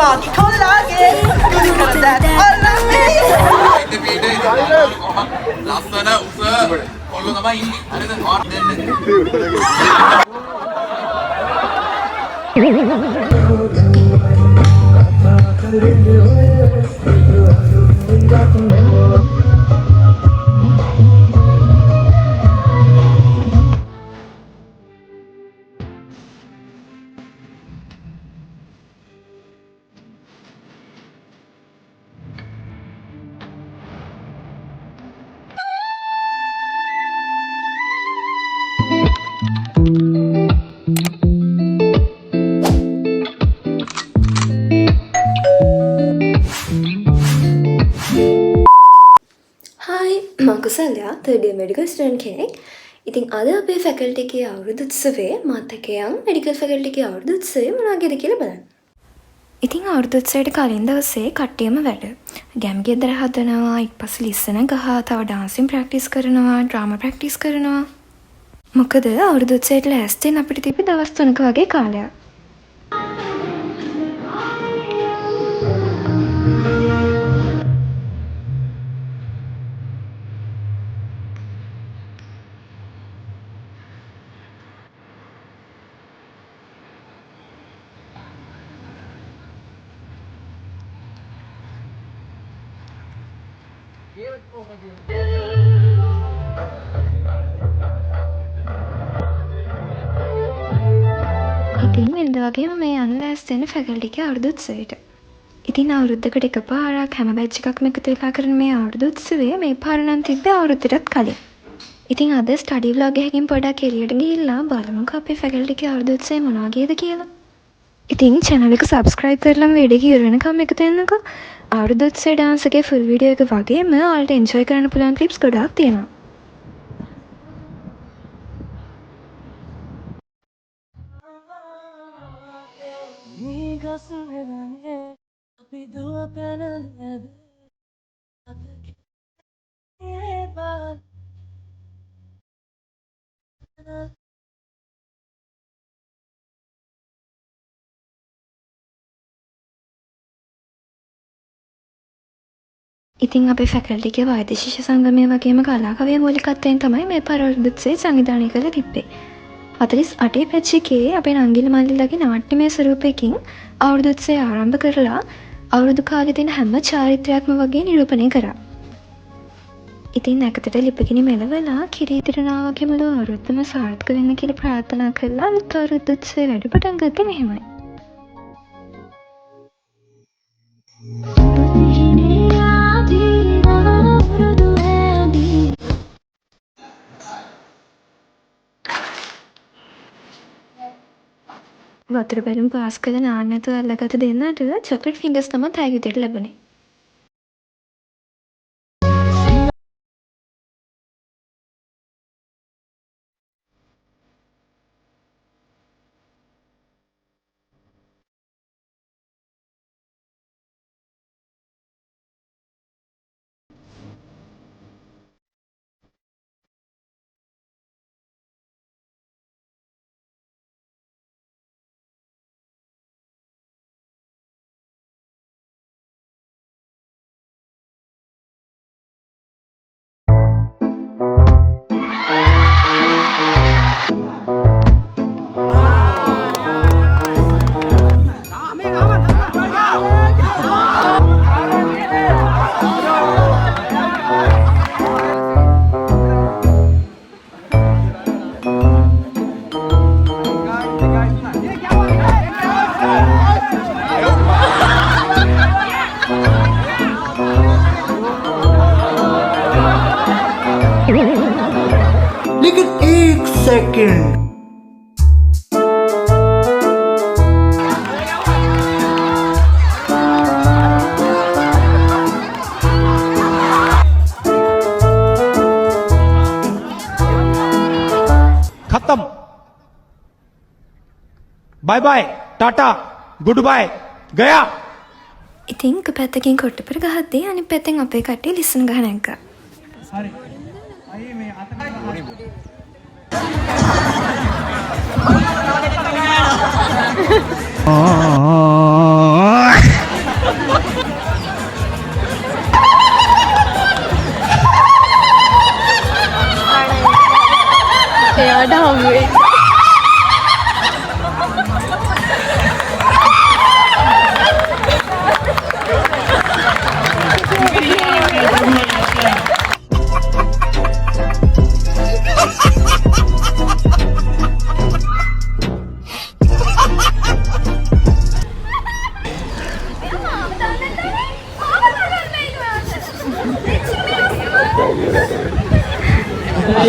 mati kau lagi. You gonna that all of me. ලස්සන උස කොල්ල තමයි ඉන්නේ. හරිද? හොට් දෙන්න. කුසලයා third year medical student කෙනෙක්. ඉතින් අද අපේ ෆැකල්ටි එකේ අවුරුදු උත්සවයේ මාත් එක්ක යන් මෙඩිකල් ෆැකල්ටි එකේ අවුරුදු උත්සවය මොනවගේද කියලා බලන්න. ඉතින් අවුරුදු උත්සවයට කලින් දවසේ කට්ටියම වැඩ. ගැම් ගෙදර හදනවා, ඊට පස්සේ ලිස්සන ගහ, තව ඩාන්සින් ප්‍රැක්ටිස් කරනවා, ඩ්‍රාමා ප්‍රැක්ටිස් කරනවා. මොකද අවුරුදු උත්සවයට ලෑස්ති වෙන්න අපිට තිබි දවස් 3ක වගේ කාලයක්. ඉතින් වෙනද වගේම මේ යන්න ලෑස්ති වෙන ෆැකල්ටි එකේ අවුරුදු උත්සවයට. ඉතින් අවුරුද්දකට එකපාරක් හැම බැච් එකක්ම එකතු වෙලා කරන මේ අවුරුදු උත්සවය මේ පාර නම් තිබ්බේ අවුරුද්දටත් කලින්. ඉතින් අද ස්ටඩි ව්ලොග් එකකින් පොඩක් එළියට ගිහිල්ලා බලමුකෝ අපේ ෆැකල්ටි එකේ අවුරුදු උත්සවය මොන වගේද කියලා. ඉතින් channel එක subscribe කරලා වීඩියෝ එක ඉවර වෙනකම් එකතු වෙන්නකෝ. අවුරුදු උත්සවයේ dance එකේ full video එක වගේම ඔයාලට enjoy කරන්න පුළුවන් clips ගොඩාක් තියෙනවා. ඉතින් අපේ ෆැකල්ටි එකේ වෛද්‍ය ශිෂ්‍ය සංගමය වගේම කලාකවිය මූලිකත්වයෙන් තමයි මේ පාර අවුරුදු උත්සවය සංවිධානය කරලා තිබ්බේ. 48 පැච් එකේ අපේ නංගිල මල්ලිලගේ නාට්‍යමය ස්වරූපයකින් අවුරුදු උත්සවය ආරම්භ කරලා අවුරුදු කාලේ තියෙන හැම චාරිත්‍රයක්ම වගේ නිරූපණය කරා. ඉතින් නැකතට ලිපගිනි මෙලවලා කිරීතිරනාවගේ මුළු අවුරුද්දම සාර්ථක වෙන්න කියලා ප්‍රාර්ථනා කරලා අලුත් අවුරුදු උත්සවය වැඩ පටන් ගත්තේ මෙහෙමයි. වතුර බැලුම් පාස් කළ නාන්න නැතුව අල්ලගත්ත දෙන්නට චොක්ලට් ෆින්ගර්ස් තමයි තෑගි විදියට ලැබුණේ. लेकिन एक सेकंड खत्म bye bye tata good bye गया. ඉතින් එක පැත්තකින් කොට්ටපර ගහද්දී අනිත් පැත්තෙන් අපේ කට්ටිය ලිස්සන ගහ නැග්ගා. හරි. අයියේ මේ අත Oh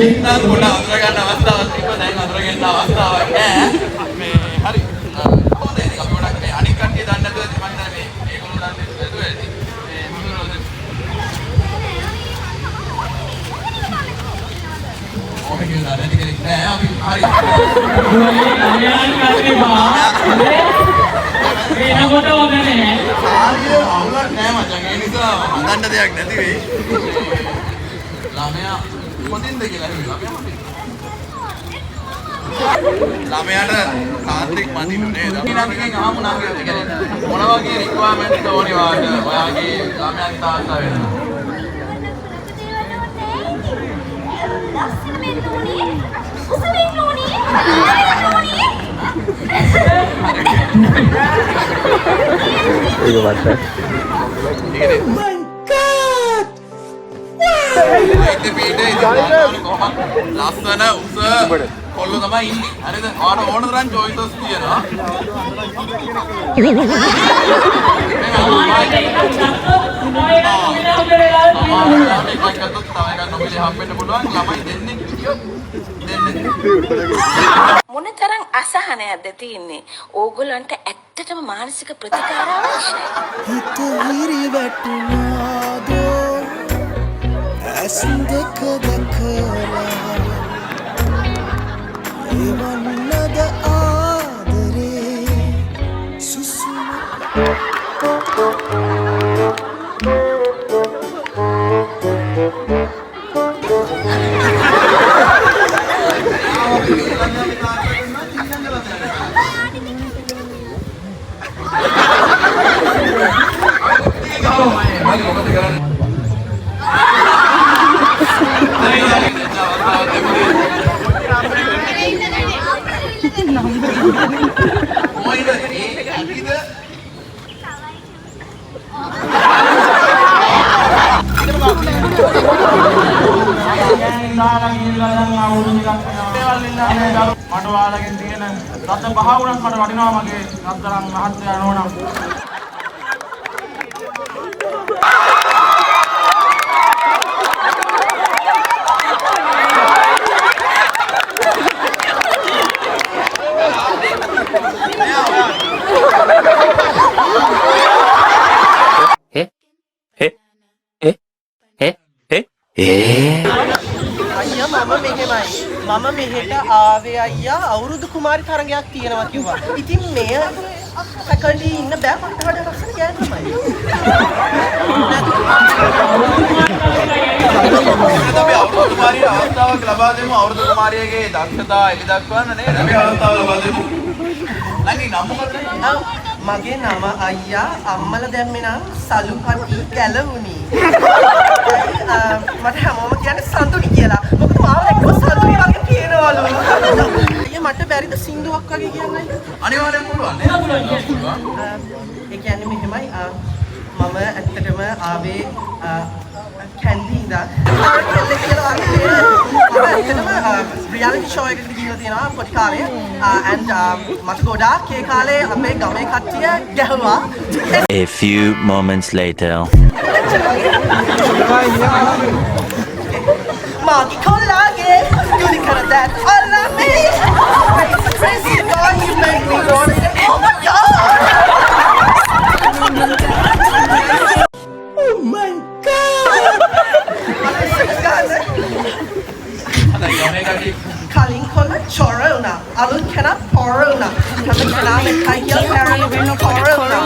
කලින් නම් පොඩ අඳුර ගන්න අවස්ථාවක් තිබ්බා. දැන් අඳුර ගන්න අවස්ථාවක් නැහැ. මේ හරි. කොහොමද ඉතින් අපි ගොඩක් මේ අනික් කට්ටිය දන්නේ නැතුව ඉතින් මම හිතන්නේ මේ ඒගොල්ලෝ දන්නේ නැතුව ඇති. මේ මොනවද? ඔය කියලා නැති කෙනෙක් නෑ අපි හරි. එනකොට ඔබ නෑ. ආර්ය අවුලක් නෑ මචං. ඒ නිසා හදන්න දෙයක් නැති වෙයි. ළමයා කොතින්ද කියලා ළමයා ළමයාට කාන්තික් මදිනු නේද? අපි නංගිගෙන් අහමු නංගියත් කියන්නේ මොන වගේ රික්වයර්මන්ට්ස් ඕනේ වාට ඔයාගේ ළමයාගේ තාත්තා වෙනවා. ලස්සන වෙන්න ඕනේ. උස වෙන්න ඕනේ. ඒක වත් ලස්සන උස කොල්ල තමයි ඉන්නේ. හරිද? ඔයාලට ඕන තරම් choices තියෙනවා. මොනතරම් අසහනයක්ද තියෙන්නේ? ඕගොල්ලන්ට ඇත්තටම මානසික ප්‍රතිකාර අවශ්‍යයි. හිත හිරි වැටුණාදෝ ඇස් දෙක දැකලා එවන්නද ආදරේ සුසුම මට ඔයාලගෙන් තියෙන රත්න පහ වුණත් මට වටිනවා මගේ රත්තරන් මහත්තයා නෝනා. අයියා මම මෙහෙමයි. මම මෙහෙට ආවේ අයියා අවුරුදු කුමාරි තරගයක් තියෙනවා කිව්වා. ඉතින් මෙය සැකලි ඉන්න බෑ මට වඩා ලස්සන ගෑනු තමයි. අපි අවුරුදු කුමාරියට අවස්ථාවක් ලබා දෙමු. අවුරුදු කුමාරියගේ දක්ෂතා එලි දක්වන්න නේද? අපි අවස්ථාව ලබා දෙමු. නැගී නම මොකද? මගේ නම අයියා අම්මලා දැම්මේ නම් සලුපටි ගැලවුණි. මට හැමෝම කියන්නේ සඳුනි කියලා. මොකද මාව එක්ක සඳුනි වගේ කියනවලු. අයියා මට බැරිද සින්දුවක් වගේ කියන්නයි? අනිවාර්යෙන් පුළුවන් නේද? පුළුවන්. ඒ කියන්නේ මෙහෙමයි මම ඇත්තටම ආවේ කැන්ඩි ඉඳන් කෙල්ලෙක් කියලා වගේ ඇත්තටම රියැලිටි ෂෝ එකකට ගිහිල්ලා තියෙනවා පොඩි කාලේ and මට ගොඩාක් ඒ කාලේ අපේ ගමේ කට්ටිය ගැහුවා. A few moments later. මාගේ කොල්ලාගේ යුනි කර that all of me crazy boy you make me wanna say oh my god oh my god කලින් කොල්ල චොරෝනා අලුත් කෙනා පොරෝනා හැම කෙනාම එකයි කියලා පැරගෙන පොරෝනා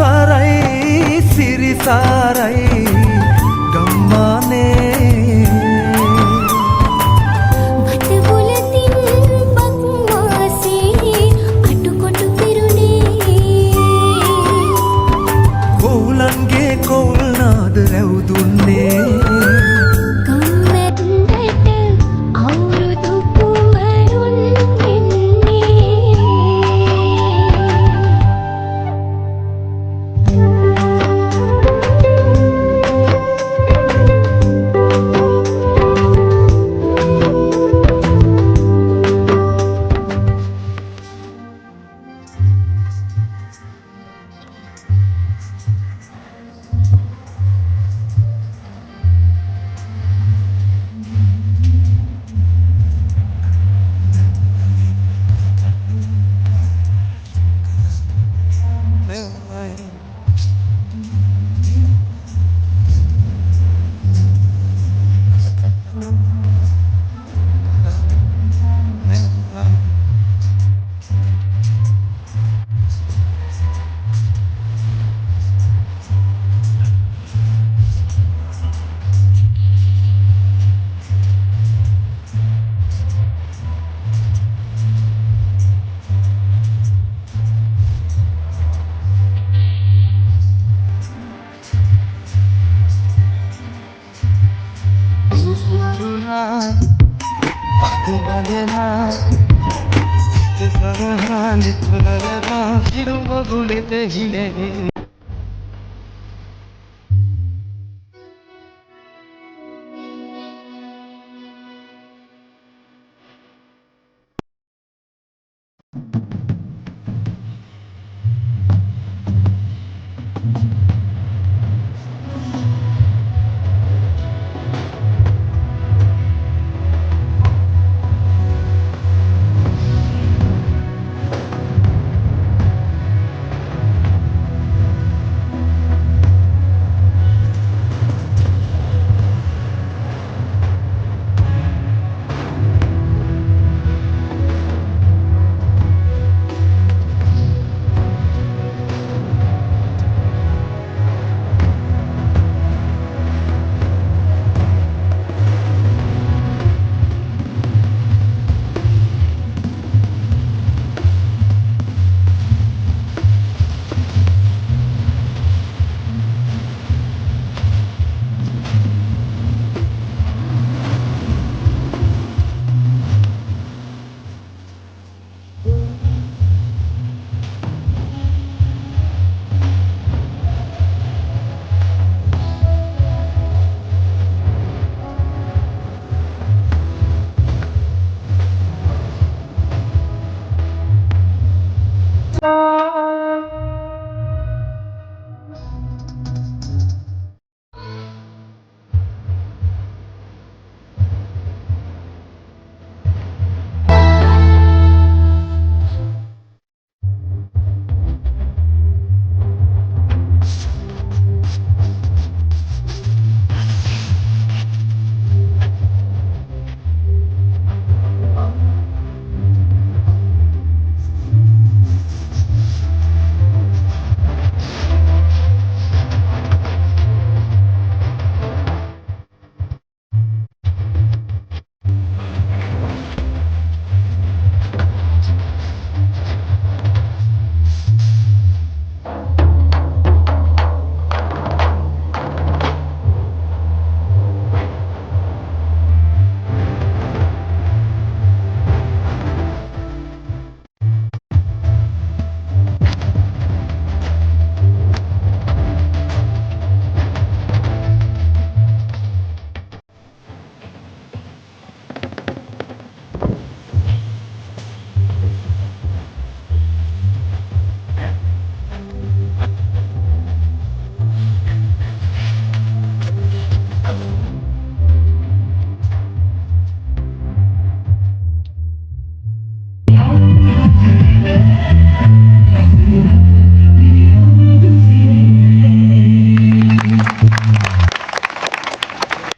සුසරයි සිරිසරයි ගම්මානේ කොවුලන්ගේ කොවුල් නාද රැවුදුන්නේ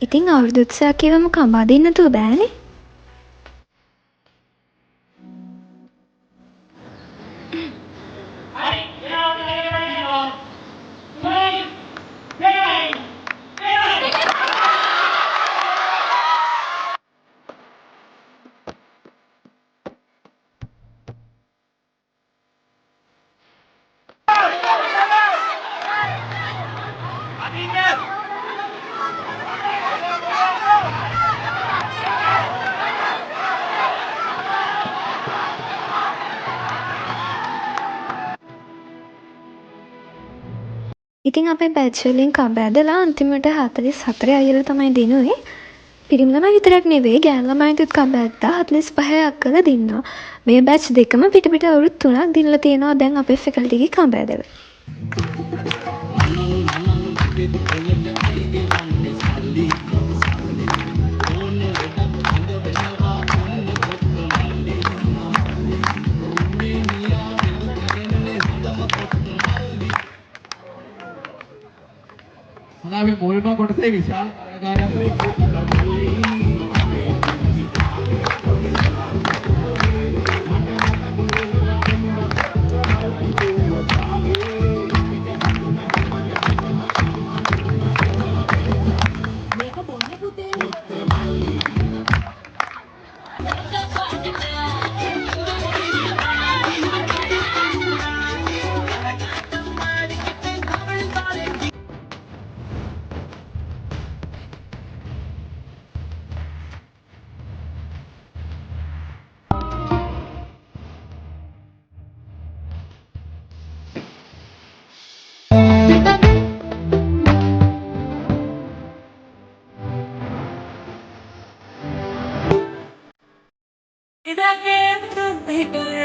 ඉතින් අවුරුදු උත්සවයක් කියවම කඹ අදින්න නැතුව බෑනේ. හරි. එනවා ඉතින් අපේ බැච් වලින් කබැදලා අන්තිමට 44 අයලා තමයි දිනුවේ. පිරිමි ළමයි විතරක් නෙවෙයි ගෑනු ළමයින්ටත් කබැද්දා 45 අක්කලා දින්නවා. මේ බැච් දෙකම පිට පිට අවුරුදු 3ක් දිනලා තියෙනවා දැන් අපේ ෆැකල්ටිගේ කබැදලා. අපි මුල්ම කොටසේ විශාල ඉදගේ තුබිකේ